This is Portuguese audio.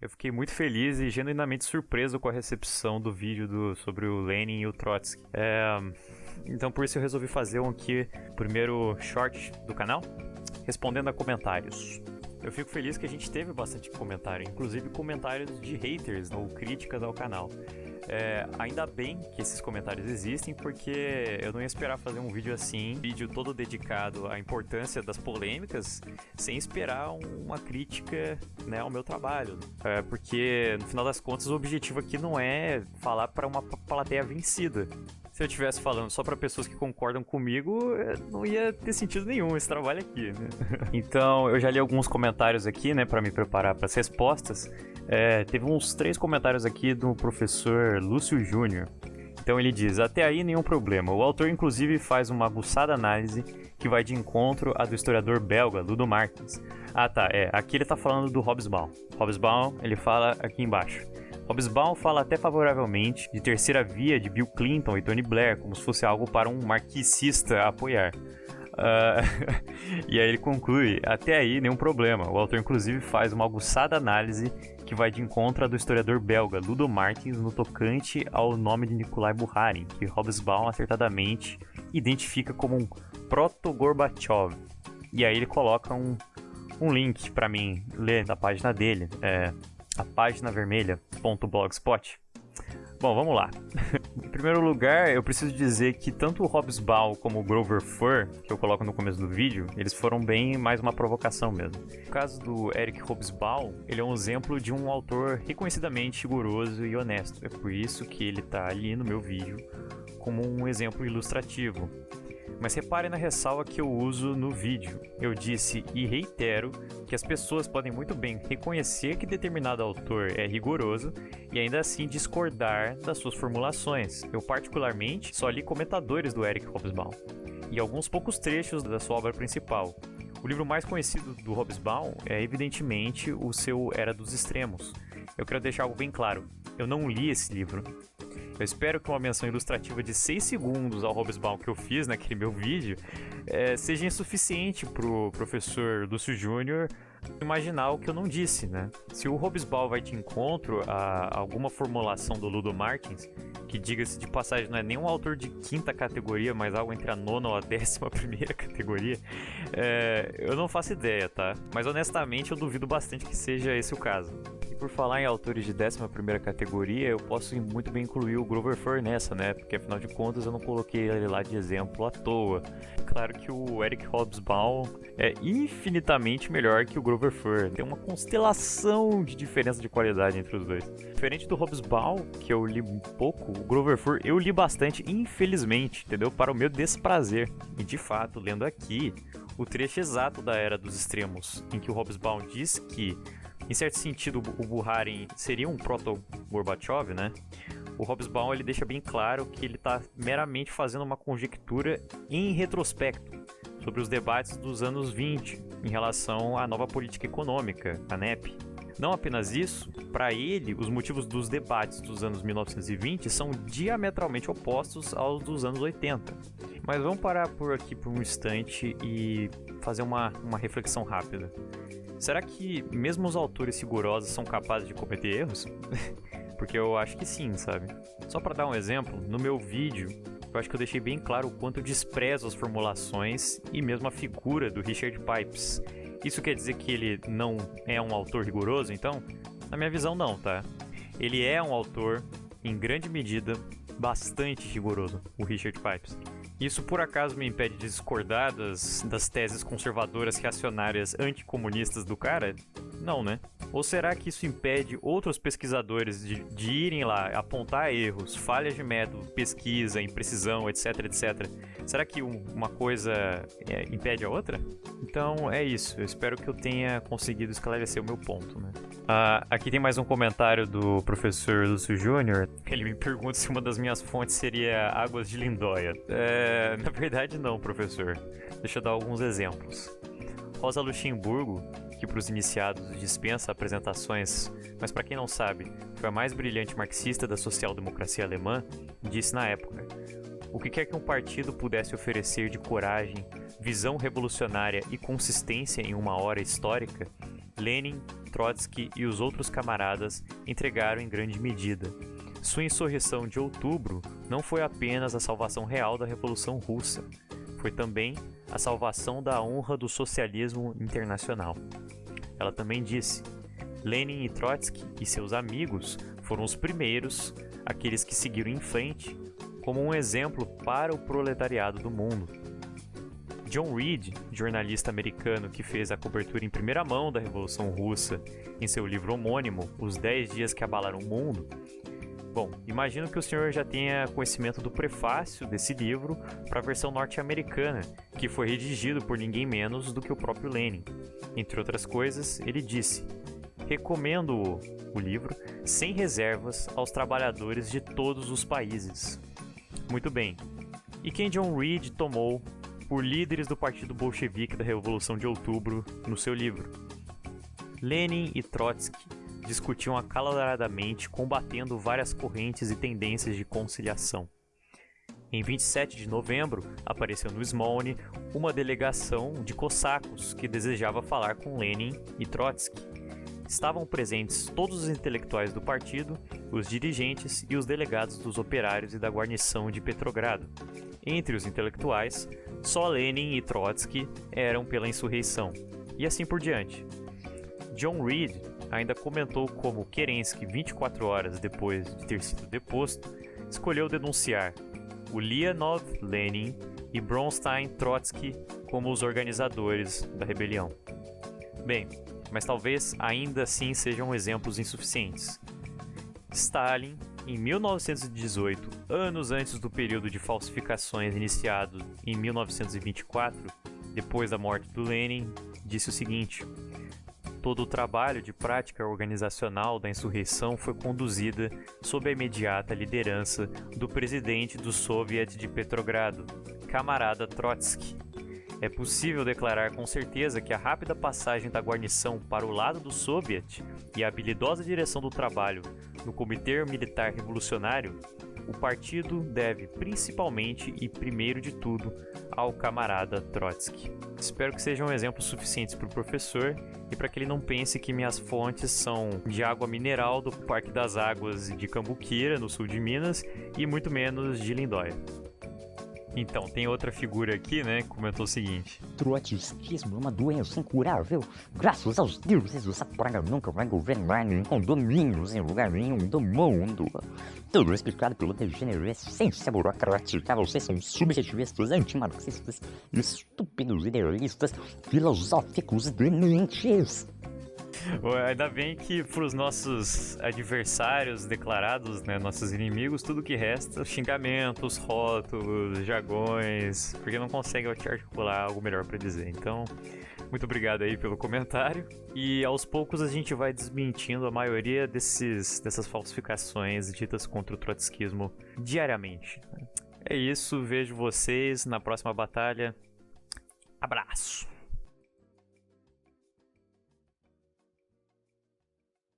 Eu fiquei muito feliz e genuinamente surpreso com a recepção do vídeo sobre o Lenin e o Trotsky. Então por isso eu resolvi fazer aqui o primeiro short do canal, respondendo a comentários. Eu fico feliz que a gente teve bastante comentário, inclusive comentários de haters ou críticas ao canal. Ainda bem que esses comentários existem, porque eu não ia esperar fazer um vídeo assim, vídeo todo dedicado à importância das polêmicas, sem esperar uma crítica, né, ao meu trabalho. Porque, no final das contas, o objetivo aqui não é falar para uma plateia vencida. Se eu estivesse falando só para pessoas que concordam comigo, não ia ter sentido nenhum esse trabalho aqui, né? Então, eu já li alguns comentários aqui, né, para me preparar para as respostas. Teve uns 3 comentários aqui do professor Lúcio Júnior. Então ele diz: até aí nenhum problema. O autor inclusive faz uma aguçada análise que vai de encontro à do historiador belga Ludo Martins. Aqui ele está falando do Hobsbawm. Hobsbawm, ele fala aqui embaixo. Hobsbawm fala até favoravelmente de terceira via de Bill Clinton e Tony Blair, como se fosse algo para um marxista apoiar. E aí ele conclui: até aí nenhum problema. O autor inclusive faz uma aguçada análise que vai de encontro à do historiador belga Ludo Martins no tocante ao nome de Nikolai Bukharin, que Hobsbawm acertadamente identifica como um proto-Gorbachev. E aí ele coloca um link para mim ler da página dele, a página vermelha.blogspot. Bom, vamos lá. Em primeiro lugar, eu preciso dizer que tanto o Hobsbawm como o Grover Furr, que eu coloco no começo do vídeo, eles foram bem mais uma provocação mesmo. No caso do Eric Hobsbawm, ele é um exemplo de um autor reconhecidamente rigoroso e honesto. É por isso que ele está ali no meu vídeo como um exemplo ilustrativo. Mas repare na ressalva que eu uso no vídeo. Eu disse e reitero que as pessoas podem muito bem reconhecer que determinado autor é rigoroso e ainda assim discordar das suas formulações. Eu particularmente só li comentadores do Eric Hobsbawm e alguns poucos trechos da sua obra principal. O livro mais conhecido do Hobsbawm é evidentemente o seu Era dos Extremos. Eu quero deixar algo bem claro, eu não li esse livro. Eu espero que uma menção ilustrativa de 6 segundos ao Hobsbawm que eu fiz naquele meu vídeo seja insuficiente para o professor Lúcio Júnior imaginar o que eu não disse, né? Se o Hobsbawm vai de encontro a alguma formulação do Ludo Martins, que diga-se de passagem não é nem um autor de 5ª categoria, mas algo entre a 9ª ou a 11ª categoria, eu não faço ideia, tá? Mas honestamente eu duvido bastante que seja esse o caso. E por falar em autores de 11ª categoria, eu posso muito bem incluir o Grover Furr nessa, né? Porque afinal de contas eu não coloquei ele lá de exemplo à toa. Claro que o Eric Hobsbawm é infinitamente melhor que o Grover Furr. Tem uma constelação de diferença de qualidade entre os dois. Diferente do Hobsbawm, que eu li um pouco, o Grover Furr eu li bastante, infelizmente, entendeu? Para o meu desprazer. E de fato, lendo aqui o trecho exato da Era dos Extremos, em que o Hobsbawm diz que, em certo sentido, o Bukharin seria um proto-Gorbachev, né? O Hobsbawm ele deixa bem claro que ele está meramente fazendo uma conjectura em retrospecto sobre os debates dos anos 20 em relação à nova política econômica, a NEP. Não apenas isso, para ele, os motivos dos debates dos anos 1920 são diametralmente opostos aos dos anos 80. Mas vamos parar por aqui por um instante e fazer uma reflexão rápida. Será que mesmo os autores rigorosos são capazes de cometer erros? Porque eu acho que sim, sabe? Só para dar um exemplo, no meu vídeo, eu acho que eu deixei bem claro o quanto eu desprezo as formulações e mesmo a figura do Richard Pipes. Isso quer dizer que ele não é um autor rigoroso, então? Na minha visão, não, tá? Ele é um autor, em grande medida, bastante rigoroso, o Richard Pipes. Isso por acaso me impede de discordar das teses conservadoras reacionárias anticomunistas do cara? Não, né? Ou será que isso impede outros pesquisadores de irem lá apontar erros, falhas de método, pesquisa, imprecisão, etc, etc? Será que uma coisa impede a outra? Então é isso, eu espero que eu tenha conseguido esclarecer o meu ponto, né? Aqui tem mais um comentário do professor Lúcio Júnior. Ele me pergunta se uma das minhas fontes seria Águas de Lindóia. Na verdade não, professor. Deixa eu dar alguns exemplos. Rosa Luxemburgo, que para os iniciados dispensa apresentações, mas para quem não sabe, foi a mais brilhante marxista da social-democracia alemã, disse na época: o que quer que um partido pudesse oferecer de coragem, visão revolucionária e consistência em uma hora histórica, Lenin, Trotsky e os outros camaradas entregaram em grande medida. Sua insurreição de outubro não foi apenas a salvação real da Revolução Russa, foi também a salvação da honra do socialismo internacional. Ela também disse: Lenin e Trotsky e seus amigos foram os primeiros, aqueles que seguiram em frente, como um exemplo para o proletariado do mundo. John Reed, jornalista americano que fez a cobertura em primeira mão da Revolução Russa em seu livro homônimo, Os 10 Dias que Abalaram o Mundo. Bom, imagino que o senhor já tenha conhecimento do prefácio desse livro para a versão norte-americana, que foi redigido por ninguém menos do que o próprio Lenin. Entre outras coisas, ele disse: recomendo o livro sem reservas aos trabalhadores de todos os países. Muito bem. E quem John Reed tomou por líderes do Partido Bolchevique da Revolução de Outubro no seu livro? Lenin e Trotsky discutiam acaloradamente, combatendo várias correntes e tendências de conciliação. Em 27 de novembro, apareceu no Smolny uma delegação de cossacos que desejava falar com Lenin e Trotsky. Estavam presentes todos os intelectuais do partido, os dirigentes e os delegados dos operários e da guarnição de Petrogrado. Entre os intelectuais, só Lenin e Trotsky eram pela insurreição, e assim por diante. John Reed ainda comentou como Kerensky, 24 horas depois de ter sido deposto, escolheu denunciar Ulyanov Lenin e Bronstein Trotsky como os organizadores da rebelião. Bem, mas talvez ainda assim sejam exemplos insuficientes. Stalin, em 1918, anos antes do período de falsificações iniciado em 1924, depois da morte do Lenin, disse o seguinte: todo o trabalho de prática organizacional da insurreição foi conduzida sob a imediata liderança do presidente do Soviet de Petrogrado, camarada Trotsky. É possível declarar com certeza que a rápida passagem da guarnição para o lado do Soviet e a habilidosa direção do trabalho no Comitê Militar Revolucionário, o partido deve principalmente e primeiro de tudo ao camarada Trotsky. Espero que sejam exemplos suficientes para o professor e para que ele não pense que minhas fontes são de água mineral do Parque das Águas de Cambuquira, no sul de Minas, e muito menos de Lindóia. Então, tem outra figura aqui, né, que comentou o seguinte: Trotskismo é uma doença incurável. Graças aos deuses, essa praga nunca vai governar em condomínios em lugar nenhum do mundo. Tudo explicado pela degenerescência burocrática. Vocês são subjetivistas, antimarxistas, estúpidos idealistas, filosóficos dementes. Ainda bem que para os nossos adversários declarados, né, nossos inimigos, tudo que resta, xingamentos, rótulos, jargões, porque não conseguem articular algo melhor para dizer. Então, muito obrigado aí pelo comentário. E aos poucos a gente vai desmentindo a maioria dessas falsificações ditas contra o trotskismo diariamente. É isso, vejo vocês na próxima batalha. Abraço!